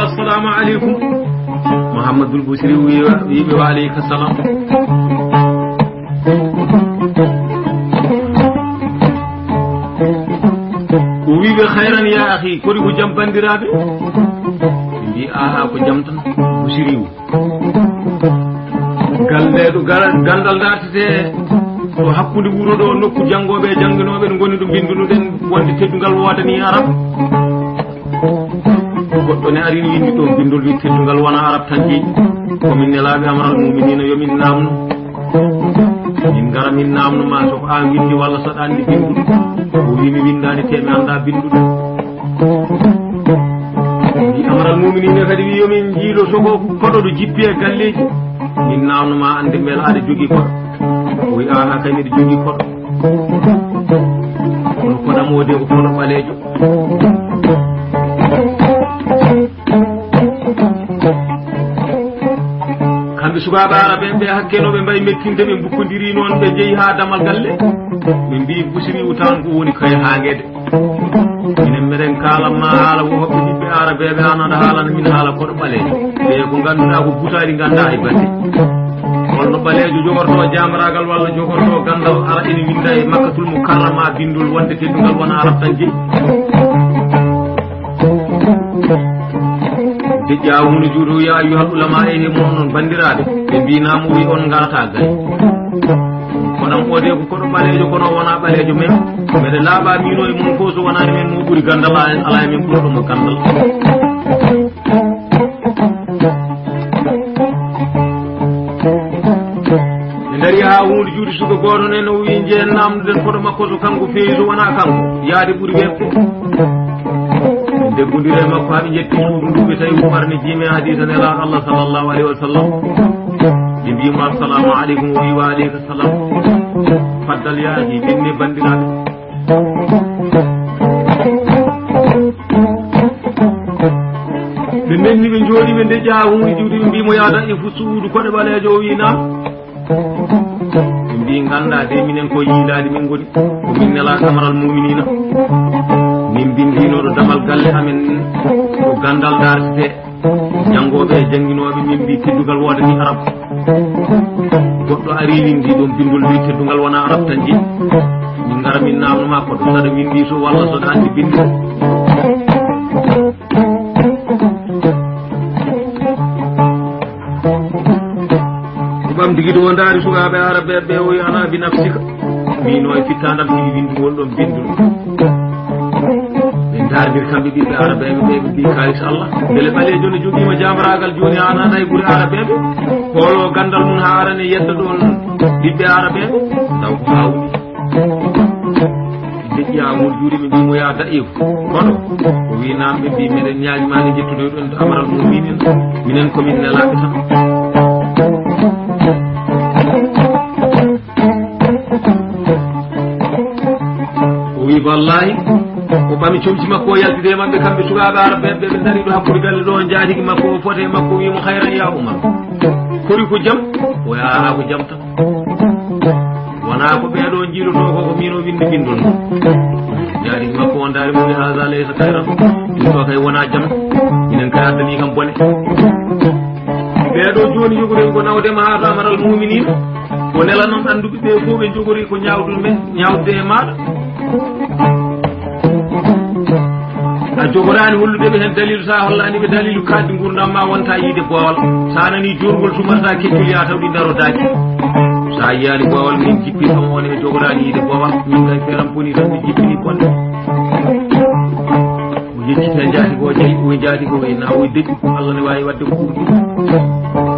assalamu aleykum Mouhamadoul Bouchri wiɓe wa aleyka salam o wiɓe hayran ya ahi kodi ko jam bandiraɓe mbi aha ko jam tan Bouchri galleɗo gandal dartete to hakkude wuro ɗo nokku janggoɓe e jangginoɓe ɗo goni ɗo bindunoɗen wonde teddugal wodani arab goɗɗo ne arini windi ɗo bindol wi teddugal wona arab tan jeeyi komin nelaɓe amral muminina yomin namno min gara min namno ma soko an windi walla saɗa andi binduɗo o wimi windani te mi anda binduɗo wi amral muminina kadi wi yomin jiilo soko koɗo ɗo jippi e galleji min namno ma ande beela aɗa jogui koɗo o wi aha kay miɗa jogui koɗo kono koɗam wode ko koɗo ɓalejo kamɓe sukaɓe araɓe ɓe hakkenoɓe mbayi mettinde ɓe bukkodiri noon ɓe jeeyi ha damal galle ɓe mbi Bouchri tan ko woni koye haaguede minen meɗen kalanma haala woɓɓe ɓiɓɓe arabeɓe an aɗa haalana min haala koɗo ɓalejo ɓe ko ganduɗa ko butaɗi ganda e badde holno ɓalejo jogorto jamaragal walla jogorto gandal ara ene winda e Makkatul Mukarrama bindol wonde teddugal wona arab tan jeeyi dejja hunde juuɗo ya ayyuhal ulama e mon noon bandiraɓe ɓe mbinamo wi on garata gay koɗam ɓode ko koɗo ɓalejo kono wona ɓalejo men mbeɗe laaɓa mino e mon ko so wonani men mo ɓuuri gandal ala e men ɓurɗomo gandal ɓe daari ha hunde juuɗe suka goto nen o wi jeen namdoɗen koɗo makko so kanko feewi so wona kanko yaade ɓuuri webde deggudire makko haɓe jetti suudu ndu ɓe tawi umarni jiime hadisa nelaɗo Allah sallallahu alayhi wa sallam ɓe mbimo assalamu aleykum o wi wa aleyka salam faddal yaahi ɓenne bandiraɓe ɓe menni ɓe jooɗi ɓe ndeƴƴa hunde juuɗe ɓe mbimo yaada e fu suudu koɗe ɓalejo o wi na ɓe mbi ganda de minen ko yiilade min goni ko min nelaɗo amral muminina min bindinoɗo damal galle amen ko gandal dartete janggoɓe e jangginoɓe min mbi teddugal wodani arab goɗɗo ari windi ɗon bindol wi teddugal wona arab tan jeeyi min gara min namnoma koɗo saɗa windi so walla soɗa andi bindi ko ɓam tigui ɗo daari sukaɓe arabeɓe ɓe o wi ana bi nafsika mino e fittandam tigi windugol ɗon bindol dardir kamɓe ɓiɓɓe arabeɓe ɓe ɓe mbi kalis Allah beele ɓalejo ne joguima jamaragal joni an ana e ɓuuri arabeɓe holo gandal mum ha arane yedda ɗon ɓiɓɓe arabeɓe taw ko hawni deƴƴi amude juuɗe ɓe mbimo ya daƴiku kono o wi namɓe mbi meɗen ñaguimani jettunoy ɗon amaral muminin minen komin nelaɓe tan o wi wallahi o ɓami comci makko o yaltide maɓɓe kamɓe sukaɓe araɓe ɓe dari ɗo hakkude galle ɗo jaatigi makko o fote makko o wimo hayran ya Umar kori ko jam o yaha ko jam tan wona ko ɓeeɗo jiiloto ko mino winde bindol mo jaatigi makko on daari mo wi hasa laysa hayran ɗum ɗo kay wona jam minen kay addani kam bone ɓeeɗo joni jogori ko nawdema ha to amaral muminina ko nelanon anduɓe ɓe fof ɓe jogori ko ñawdude e maɗa a jogorani hollude ɓe hen dalilu sa hollani ɓe dalilu kaddi gurdam ma wonta yiide boowal sa nani jorgol sumarta keccol ya taw ɗi daro daaki sa yiyani boowal min jippi kam on ɓe jogorani yiide boowal min kay feram boni tan ɓe jippini bonde o yeccita jaati ko jayi o jaati ko na o deƴƴi Allah ne wawi wadde ko ɓuuri